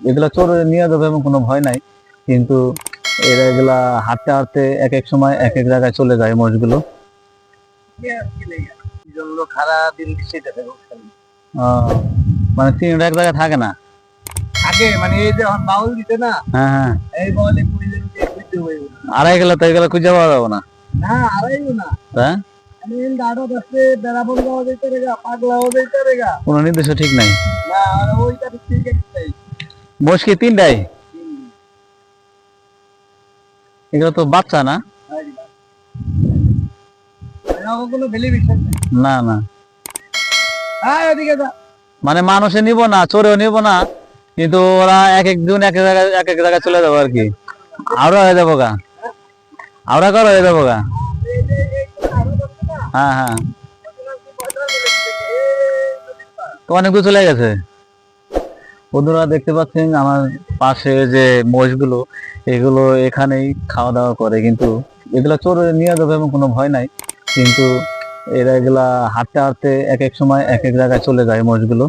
এগুলা চোরে নিয়ে যাবে এবং কোনো ভয় নাই, কিন্তু এরা এগুলা হাঁটতে হাঁটতে এক এক সময় এক এক জায়গায় চলে যায় মোষগুলো। মানে তিনটা এক জায়গায় থাকে না, আগে মানে এই যে এখন বাউল দিতে না, হ্যাঁ হ্যাঁ, এই বাউলে কুড়ি জন দিয়ে খুঁজতে হবে আড়াই গেলে তো এগুলো খুঁজে পাওয়া যাবে না, না, আড়াইও না, হ্যাঁ আমি গাড়ো দশে বেড়াবন যাওয়া যাইতে রেগা, পাগলাও যাইতে রেগা, কোনো নির্দিষ্ট ঠিক নাই। না আর ওইটা ঠিক আছে। মোষ কি তিনটাই? এগুলো তো বাচ্চা না? কোনো ভ্যালি বিশ্বাস নেই। না না, হ্যাঁ ওদিকে যা, মানে মানুষে নিব না, চোরেও নিব না, কিন্তু ওরা এক একজন এক এক জায়গায় চলে যাবো আর কি। আওড়া হয়ে যাবো গা, আওড়া করা হয়ে যাবো গা। হ্যাঁ হ্যাঁ, তো অনেক কিছু চলে গেছে। বন্ধুরা দেখতে পাচ্ছেন আমার পাশে যে মোষগুলো, এগুলো এখানেই খাওয়া দাওয়া করে, কিন্তু এগুলা চোরে নিয়ে যাবে এবং কোনো ভয় নাই, কিন্তু এরা এগুলা হাঁটতে হাঁটতে এক এক সময় এক এক জায়গায় চলে যায় মোষগুলো।